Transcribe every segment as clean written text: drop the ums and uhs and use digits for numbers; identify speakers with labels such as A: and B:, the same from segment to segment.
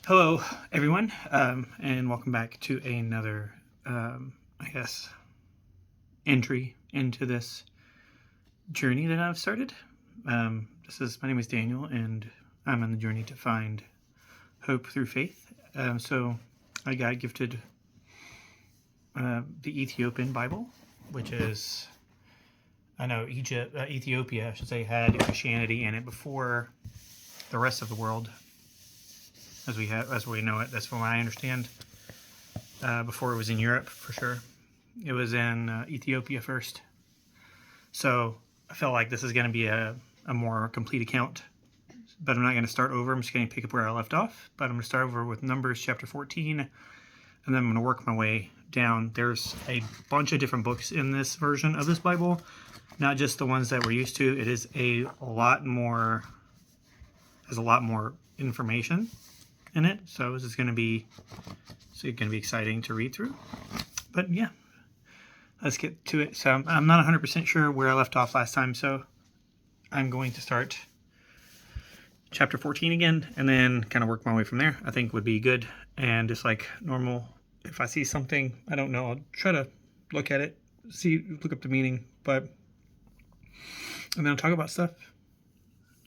A: Hello, everyone, and welcome back to another, I guess, entry into this journey that I've started. My name is Daniel, and I'm on the journey to find hope through faith. So I got gifted the Ethiopian Bible, which is, I know Ethiopia, I should say, had Christianity in it before the rest of the world, as we know it. That's from what I understand. Before it was in Europe, for sure. It was in Ethiopia first. So I felt like this is going to be a more complete account. But I'm not going to start over. I'm just going to pick up where I left off. But I'm going to start over with Numbers chapter 14. And then I'm going to work my way down. There's a bunch of different books in this version of this Bible. Not just the ones that we're used to. It is a lot more... There's a lot more information in it. So this is going to be... It's going to be exciting to read through. But yeah, let's get to it. So I'm not 100% sure where I left off last time, so I'm going to start chapter 14 again and then kind of work my way from there. I think would be good. And just like normal, if I see something I don't know, I'll try to look at it, look up the meaning, and then I'll talk about stuff.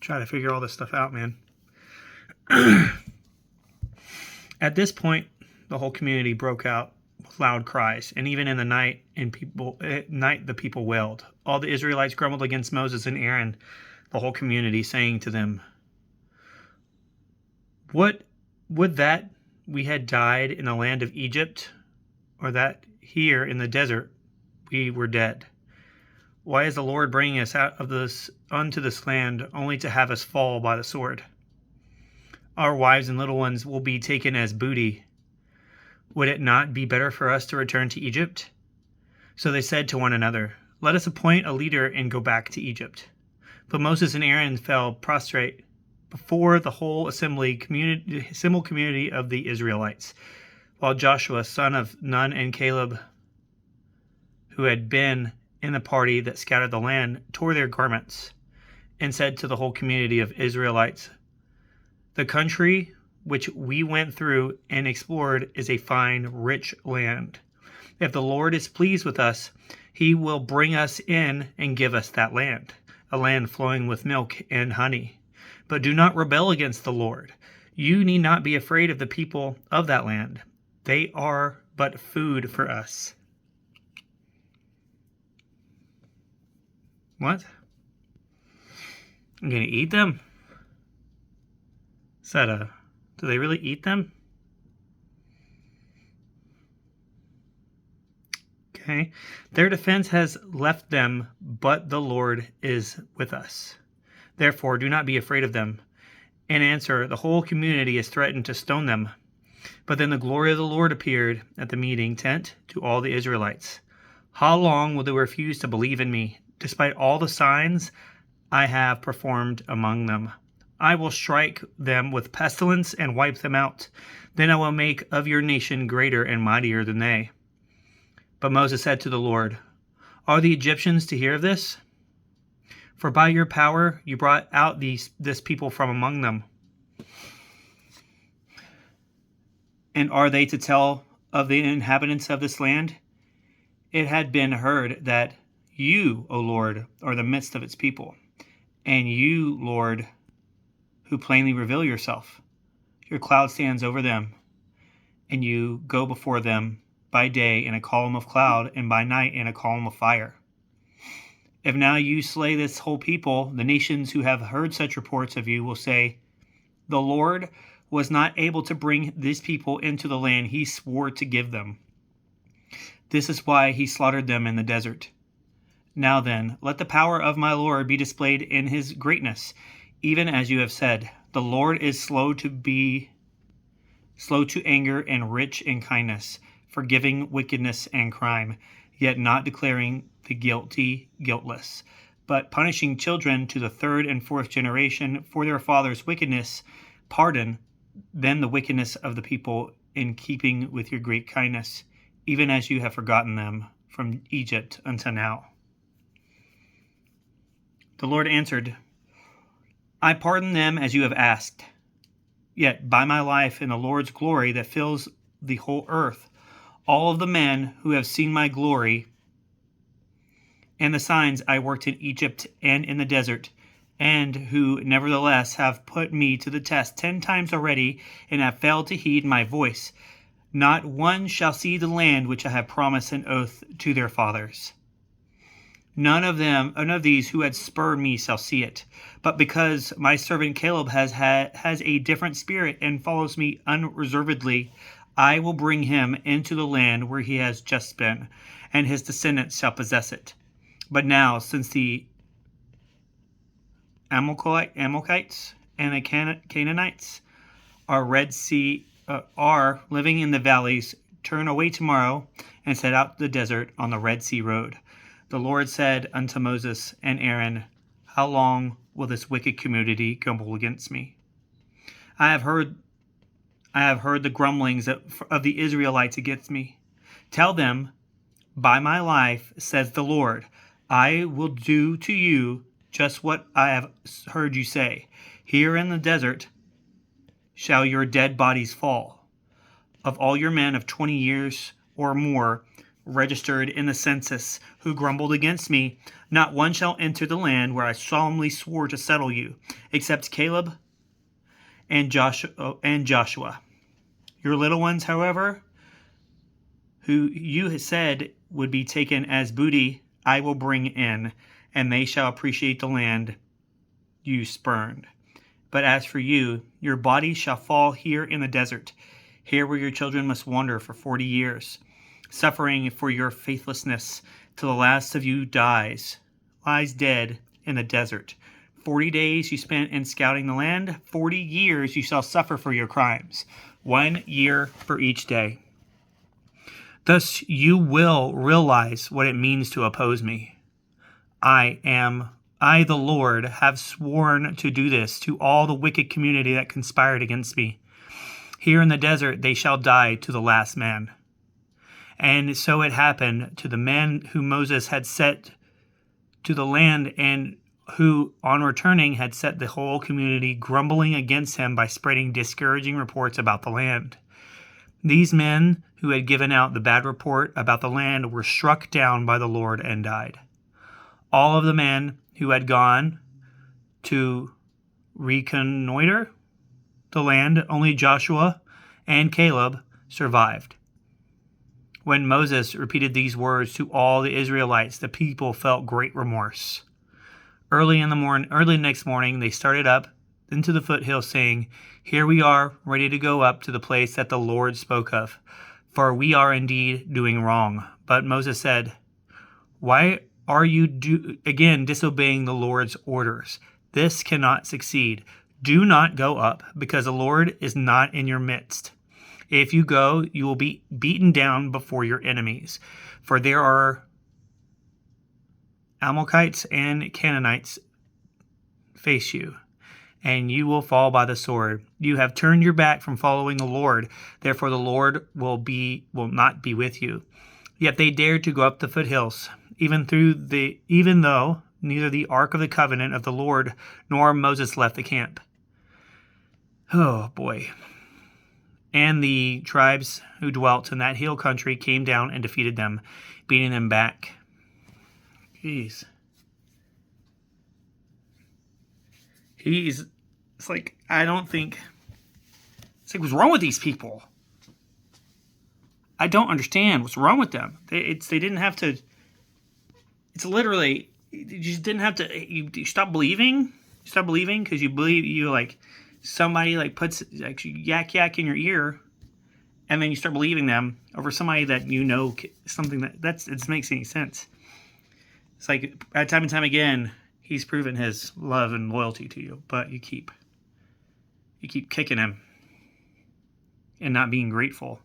A: Try to figure all this stuff out, man. At this point, the whole community broke out with loud cries, and even in the night, the people wailed. All the Israelites grumbled against Moses and Aaron, the whole community, saying to them, "What would that we had died in the land of Egypt, or that here in the desert we were dead? Why is the Lord bringing us out of this unto this land, only to have us fall by the sword? Our wives and little ones will be taken as booty. Would it not be better for us to return to Egypt?" So they said to one another, "Let us appoint a leader and go back to Egypt." But Moses and Aaron fell prostrate before the whole assembled community of the Israelites, while Joshua, son of Nun, and Caleb, who had been in the party that scattered the land, tore their garments and said to the whole community of Israelites, "The country which we went through and explored is a fine, rich land. If the Lord is pleased with us, he will bring us in and give us that land, a land flowing with milk and honey. But do not rebel against the Lord. You need not be afraid of the people of that land. They are but food for us." What? I'm going to eat them? Is that do they really eat them? Okay. Their defense has left them, but the Lord is with us. Therefore, do not be afraid of them. In answer, the whole community is threatened to stone them. But then the glory of the Lord appeared at the meeting tent to all the Israelites. "How long will they refuse to believe in me, despite all the signs I have performed among them? I will strike them with pestilence and wipe them out. Then I will make of your nation greater and mightier than they." But Moses said to the Lord, "Are the Egyptians to hear of this? For by your power you brought out this people from among them. And are they to tell of the inhabitants of this land? It had been heard that you, O Lord, are the midst of its people, and you, Lord, who plainly reveal yourself. Your cloud stands over them, and you go before them by day in a column of cloud, and by night in a column of fire. If now you slay this whole people, the nations who have heard such reports of you will say, 'The Lord was not able to bring these people into the land he swore to give them. This is why he slaughtered them in the desert.' Now then, let the power of my Lord be displayed in his greatness, even as you have said. The Lord is slow to anger and rich in kindness, forgiving wickedness and crime, yet not declaring the guilty guiltless, but punishing children to the third and fourth generation for their father's wickedness. Pardon then the wickedness of the people in keeping with your great kindness, even as you have forgotten them from Egypt until now." The Lord answered, "I pardon them as you have asked. Yet by my life and the Lord's glory that fills the whole earth, all of the men who have seen my glory and the signs I worked in Egypt and in the desert, and who nevertheless have put me to the test 10 times already and have failed to heed my voice, not one shall see the land which I have promised an oath to their fathers. None of these who had spurred me shall see it. But because my servant Caleb has a different spirit and follows me unreservedly, I will bring him into the land where he has just been, and his descendants shall possess it. But now, since the Amalekites and the Canaanites are living in the valleys, turn away tomorrow and set out to the desert on the Red Sea road. The Lord said unto Moses and Aaron, how long will this wicked community grumble against me? I have heard the grumblings of the Israelites against me. Tell them, by my life, says the Lord, I will do to you just what I have heard you say. Here in the desert shall your dead bodies fall. Of all your men of 20 years or more registered in the census who grumbled against me, not one shall enter the land where I solemnly swore to settle you, except Caleb and Joshua. Your little ones, however, who you said would be taken as booty, I will bring in, and they shall appreciate the land you spurned. But as for you, your bodies shall fall here in the desert, here where your children must wander for 40 years, suffering for your faithlessness, till the last of you lies dead in the desert. 40 days you spent in scouting the land, 40 years you shall suffer for your crimes, 1 year for each day. Thus you will realize what it means to oppose me. I, the Lord, have sworn to do this to all the wicked community that conspired against me. Here in the desert they shall die to the last man. And so it happened to the men whom Moses had set to the land, and who, on returning, had set the whole community grumbling against him by spreading discouraging reports about the land. These men who had given out the bad report about the land were struck down by the Lord and died. All of the men who had gone to reconnoiter the land, only Joshua and Caleb survived. When Moses repeated these words to all the Israelites, the people felt great remorse. Early next morning, they started up into the foothills, saying, here we are, ready to go up to the place that the Lord spoke of, for we are indeed doing wrong. But Moses said, why are you again disobeying the Lord's orders? This cannot succeed. Do not go up, because the Lord is not in your midst. If you go, you will be beaten down before your enemies, for there are Amalekites and Canaanites face you, and you will fall by the sword. You have turned your back from following the Lord, therefore the Lord will not be with you. Yet they dared to go up the foothills, even though neither the ark of the covenant of the Lord nor Moses left the camp. Oh boy. And the tribes who dwelt in that hill country came down and defeated them, beating them back. Jeez. It's like, what's wrong with these people? I don't understand what's wrong with them. They didn't have to, it's literally, you just didn't have to, you stop believing. You stop believing because you believe, somebody puts yak in your ear, and then you start believing them over somebody that something that it makes any sense. It's like time and time again, he's proven his love and loyalty to you, but you keep kicking him and not being grateful.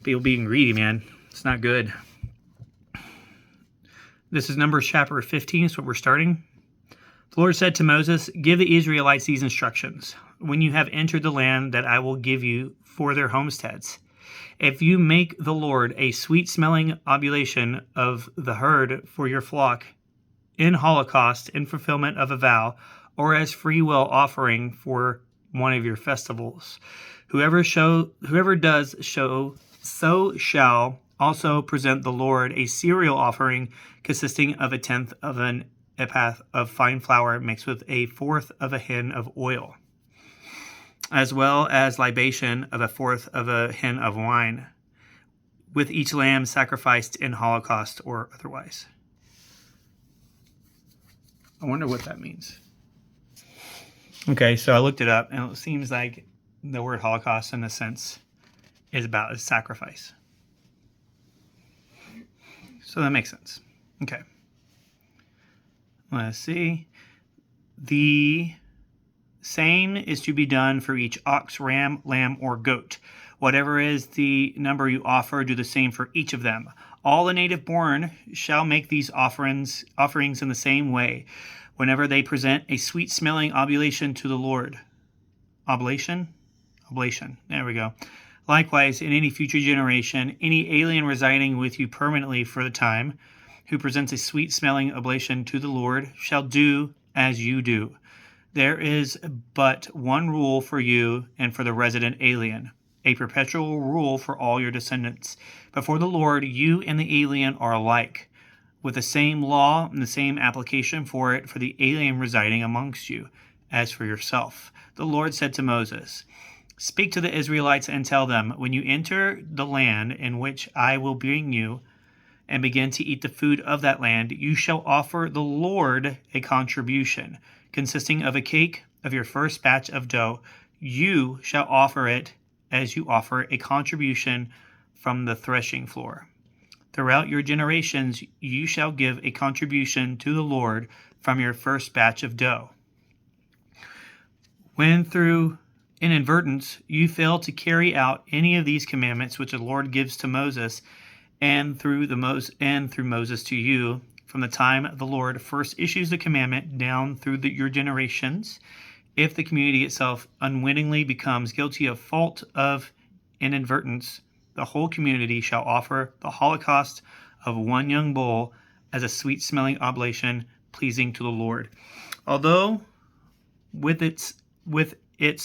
A: People being greedy, man, it's not good. This is Numbers chapter 15. Is what we're starting. The Lord said to Moses, give the Israelites these instructions. When you have entered the land that I will give you for their homesteads, if you make the Lord a sweet-smelling oblation of the herd for your flock in holocaust in fulfillment of a vow, or as free will offering for one of your festivals. Whoever does show so shall also present the Lord a cereal offering consisting of 1/10 of an ephah of fine flour mixed with 1/4 of a hin of oil, as well as libation of 1/4 of a hin of wine, with each lamb sacrificed in holocaust or otherwise. I wonder what that means. Okay, so I looked it up, and it seems like the word holocaust, in a sense, is about a sacrifice. So that makes sense. Okay. Let's see. The same is to be done for each ox, ram, lamb, or goat. Whatever is the number you offer, do the same for each of them. All the native born shall make these offerings in the same way, whenever they present a sweet-smelling oblation to the Lord. Oblation? There we go. Likewise, in any future generation, any alien residing with you permanently for the time, who presents a sweet-smelling oblation to the Lord, shall do as you do. There is but one rule for you and for the resident alien, a perpetual rule for all your descendants. Before the Lord, you and the alien are alike, with the same law and the same application for it for the alien residing amongst you, as for yourself. The Lord said to Moses, "Speak to the Israelites and tell them, when you enter the land in which I will bring you, and begin to eat the food of that land, you shall offer the Lord a contribution, consisting of a cake of your first batch of dough. You shall offer it as you offer a contribution from the threshing floor. Throughout your generations, you shall give a contribution to the Lord from your first batch of dough. When through inadvertence you fail to carry out any of these commandments which the Lord gives to Moses, and through Moses to you, from the time the Lord first issues the commandment down through your generations, if the community itself unwittingly becomes guilty of fault of inadvertence, the whole community shall offer the holocaust of one young bull as a sweet-smelling oblation pleasing to the Lord. Although with its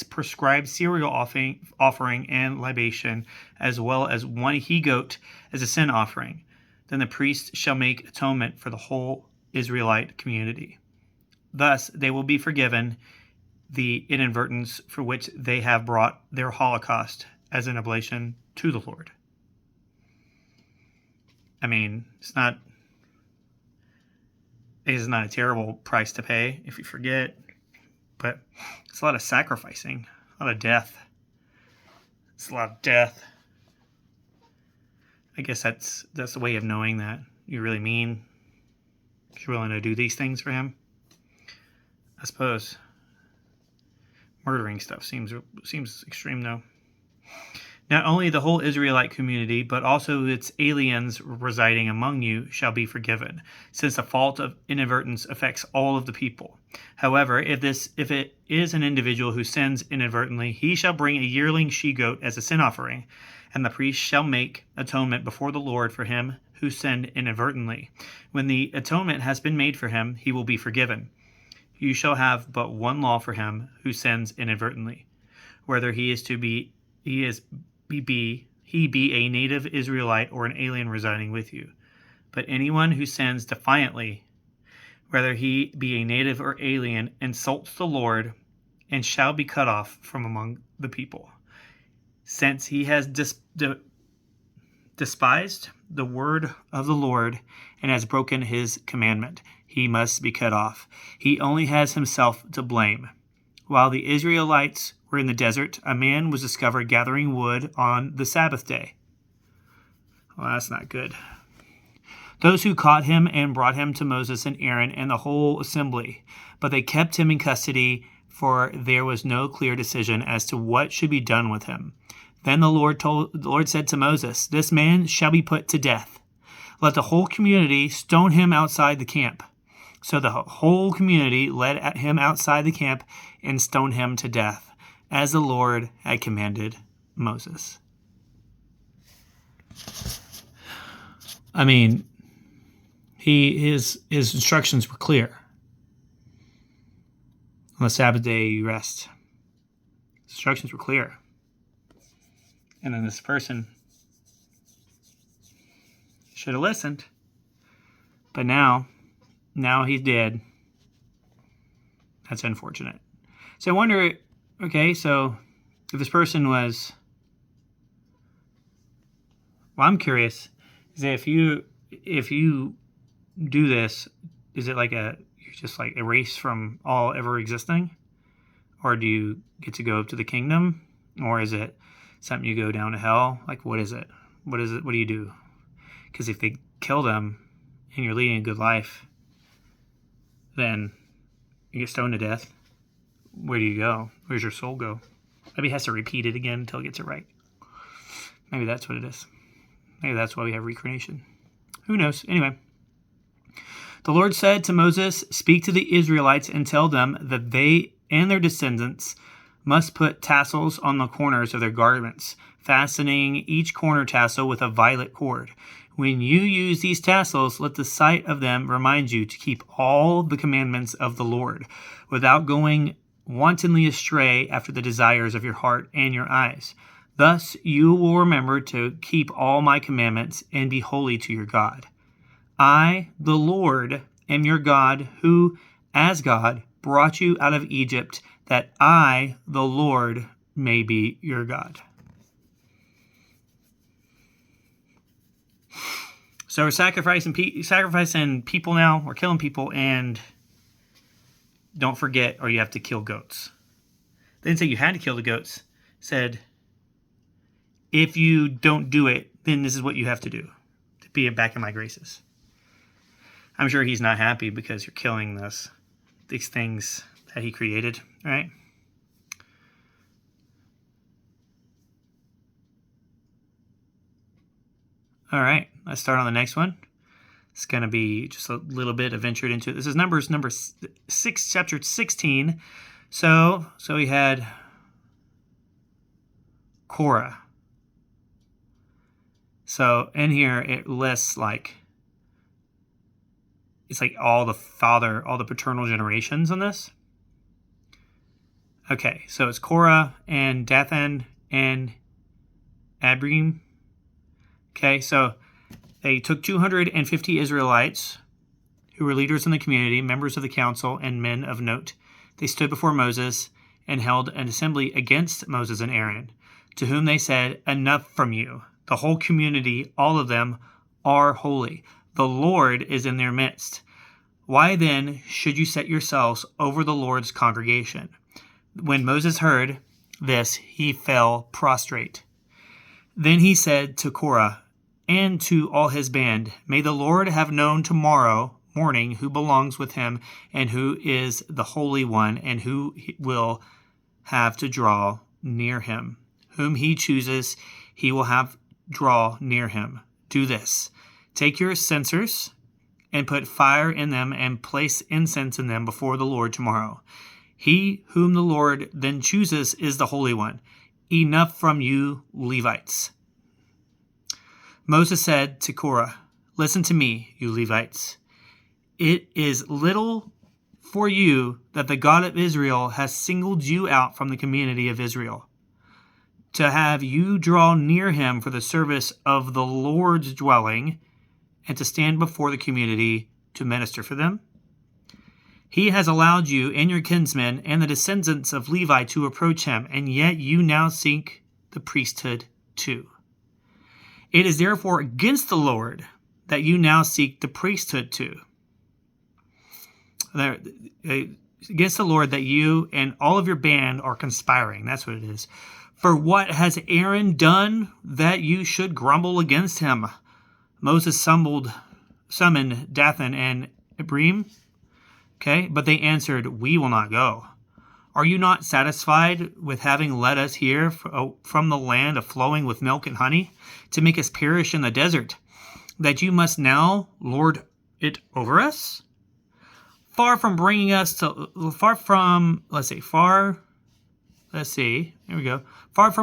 A: prescribed cereal offering and libation, as well as one he-goat as a sin offering, then the priest shall make atonement for the whole Israelite community. Thus they will be forgiven the inadvertence for which they have brought their holocaust as an oblation to the Lord." I mean, it's not a terrible price to pay if you forget, but it's a lot of sacrificing, a lot of death. It's a lot of death. I guess that's the way of knowing that you really mean you're willing to do these things for him. I suppose murdering stuff seems extreme, though. Not only the whole Israelite community, but also its aliens residing among you shall be forgiven, since the fault of inadvertence affects all of the people. However, if it is an individual who sins inadvertently, he shall bring a yearling she-goat as a sin offering, and the priest shall make atonement before the Lord for him who sinned inadvertently. When the atonement has been made for him, he will be forgiven. You shall have but one law for him who sins inadvertently, whether he be a native Israelite or an alien residing with you. But anyone who sins defiantly, whether he be a native or alien, insults the Lord and shall be cut off from among the people. Since he has despised the word of the Lord and has broken his commandment, he must be cut off. He only has himself to blame. While the Israelites were in the desert, a man was discovered gathering wood on the Sabbath day. Well, that's not good. Those who caught him and brought him to Moses and Aaron and the whole assembly, but they kept him in custody, for there was no clear decision as to what should be done with him. Then the Lord said to Moses, "This man shall be put to death. Let the whole community stone him outside the camp." So the whole community led him outside the camp and stoned him to death, as the Lord had commanded Moses. I mean, his instructions were clear. On the Sabbath day, you rest. instructions were clear. And then this person should have listened. But now he's dead. That's unfortunate. So I wonder, okay, so if this person was, well, I'm curious, is that if you do this, is it like you're just like erased from all ever existing? Or do you get to go up to the kingdom? Or is it something you go down to hell? Like, what is it? What is it? What do you do? Because if they kill them and you're leading a good life, then you get stoned to death. Where do you go? Where's your soul go? Maybe he has to repeat it again until he gets it right. Maybe that's what it is. Maybe that's why we have reincarnation. Who knows? Anyway. The Lord said to Moses, "Speak to the Israelites and tell them that they and their descendants must put tassels on the corners of their garments, fastening each corner tassel with a violet cord. When you use these tassels, let the sight of them remind you to keep all the commandments of the Lord, without going wantonly astray after the desires of your heart and your eyes. Thus you will remember to keep all my commandments and be holy to your God. I, the Lord, am your God, who, as God, brought you out of Egypt, that I, the Lord, may be your God." So we're sacrificing people now. We're killing people, and don't forget, or you have to kill goats. They didn't say you had to kill the goats. It said, if you don't do it, then this is what you have to do to be back in my graces. I'm sure he's not happy because you're killing these things that he created, right? All right, let's start on the next one. It's going to be just a little bit adventured into it. This is Numbers number 6, chapter 16. So we had Korah. So in here it lists it's like all the paternal generations on this. Okay, so it's Korah and Dathan and Abiram. Okay, so they took 250 Israelites who were leaders in the community, members of the council, and men of note. They stood before Moses and held an assembly against Moses and Aaron, to whom they said, "Enough from you. The whole community, all of them, are holy. The Lord is in their midst. Why then should you set yourselves over the Lord's congregation?" When Moses heard this, he fell prostrate. Then he said to Korah and to all his band, "May the Lord have known tomorrow morning who belongs with him and who is the Holy One, and who will have to draw near him. Whom he chooses, he will have draw near him. Do this. Take your censers and put fire in them and place incense in them before the Lord tomorrow. He whom the Lord then chooses is the Holy One. Enough from you, Levites." Moses said to Korah, "Listen to me, you Levites. It is little for you that the God of Israel has singled you out from the community of Israel, to have you draw near him for the service of the Lord's dwelling, and to stand before the community to minister for them. He has allowed you and your kinsmen and the descendants of Levi to approach him, and yet you now seek the priesthood too. It is therefore against the Lord that you now seek the priesthood too. Against the Lord that you and all of your band are conspiring." That's what it is. "For what has Aaron done that you should grumble against him?" Moses summoned Dathan and Abiram. Okay, but they answered, "We will not go. Are you not satisfied with having led us here from the land of flowing with milk and honey to make us perish in the desert, that you must now lord it over us? Far from bringing us to, far from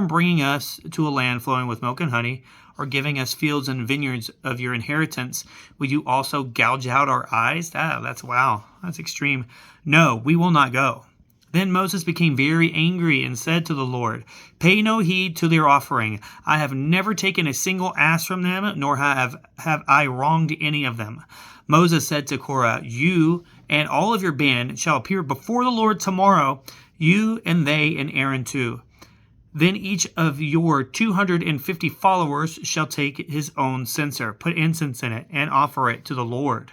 A: bringing us to a land flowing with milk and honey, or giving us fields and vineyards of your inheritance, will you also gouge out our eyes?" That's wow. That's extreme. "No, we will not go. Then Moses became very angry and said to the Lord, "Pay no heed to their offering. I have never taken a single ass from them, nor have I wronged any of them." Moses said to Korah, "You and all of your band shall appear before the Lord tomorrow, you and they and Aaron too. Then each of your 250 followers shall take his own censer, put incense in it, and offer it to the Lord.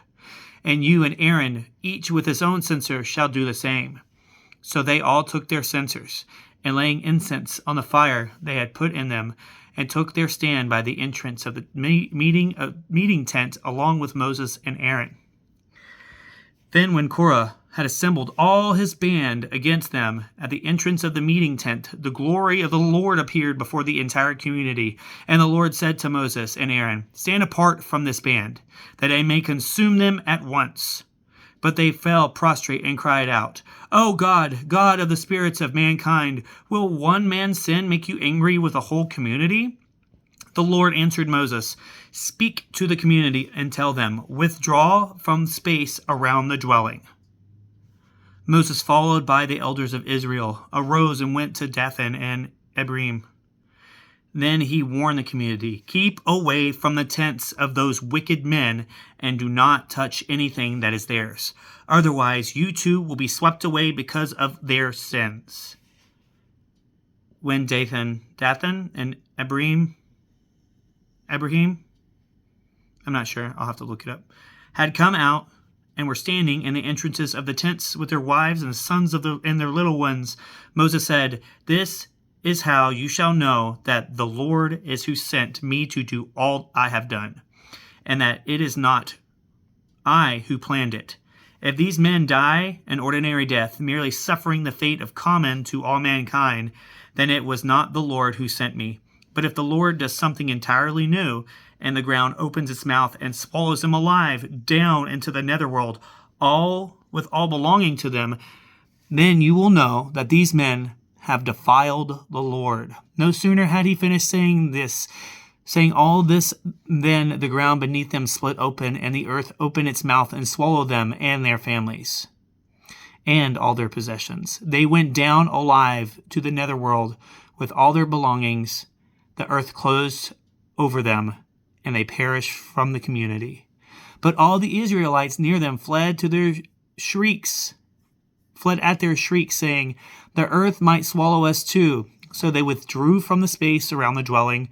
A: And you and Aaron, each with his own censer, shall do the same." So they all took their censers, and laying incense on the fire they had put in them, and took their stand by the entrance of the meeting tent along with Moses and Aaron. Then when Korah had assembled all his band against them at the entrance of the meeting tent, the glory of the Lord appeared before the entire community. And the Lord said to Moses and Aaron, "Stand apart from this band, that I may consume them at once." But they fell prostrate and cried out, "O God, God of the spirits of mankind, will one man's sin make you angry with the whole community?" The Lord answered Moses, "Speak to the community and tell them, withdraw from space around the dwelling." Moses, followed by the elders of Israel, arose and went to Dathan and Abiram. Then he warned the community, "Keep away from the tents of those wicked men and do not touch anything that is theirs. Otherwise, you too will be swept away because of their sins." When Dathan and Abiram, I'm not sure, I'll have to look it up, had come out and were standing in the entrances of the tents with their wives and the sons and their little ones, Moses said, "This is how you shall know that the Lord is who sent me to do all I have done, and that it is not I who planned it. If these men die an ordinary death, merely suffering the fate of common to all mankind, then it was not the Lord who sent me. But if the Lord does something entirely new, and the ground opens its mouth and swallows them alive down into the netherworld, all belonging to them, then you will know that these men have defiled the Lord." No sooner had he finished saying all this, than the ground beneath them split open, and the earth opened its mouth and swallowed them and their families and all their possessions. They went down alive to the netherworld with all their belongings. The earth closed over them, and they perished from the community. But all the Israelites near them fled at their shrieks, saying, "The earth might swallow us too." So they withdrew from the space around the dwelling,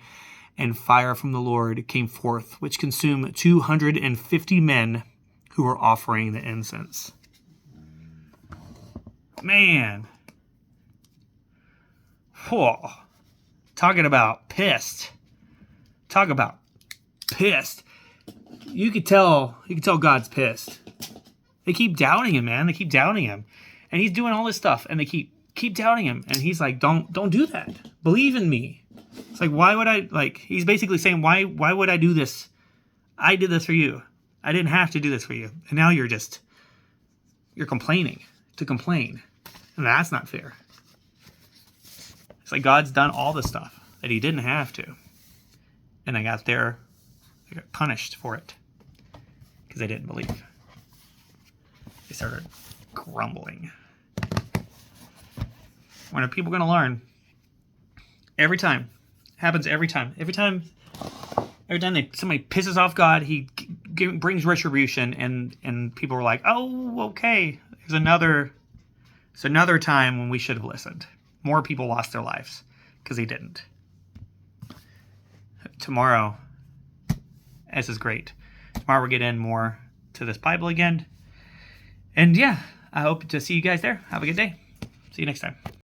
A: and fire from the Lord came forth, which consumed 250 men who were offering the incense. Man. Whoa. Talking about pissed. Talk about pissed. You could tell God's pissed. They keep doubting him, man. They keep doubting him. And he's doing all this stuff, and they keep doubting him. And he's like, don't do that. Believe in me. It's like, why would I, he's basically saying, why would I do this? I did this for you. I didn't have to do this for you. And now you're complaining to complain. And that's not fair. It's like God's done all the stuff that he didn't have to. And they got punished for it. Because they didn't believe. They started grumbling. When are people going to learn? Every time. Happens every time. Every time somebody pisses off God, he brings retribution, and people are like, "Oh, okay. There's another time when we should have listened." More people lost their lives because they didn't. Tomorrow, this is great. Tomorrow we'll get in more to this Bible again. And yeah, I hope to see you guys there. Have a good day. See you next time.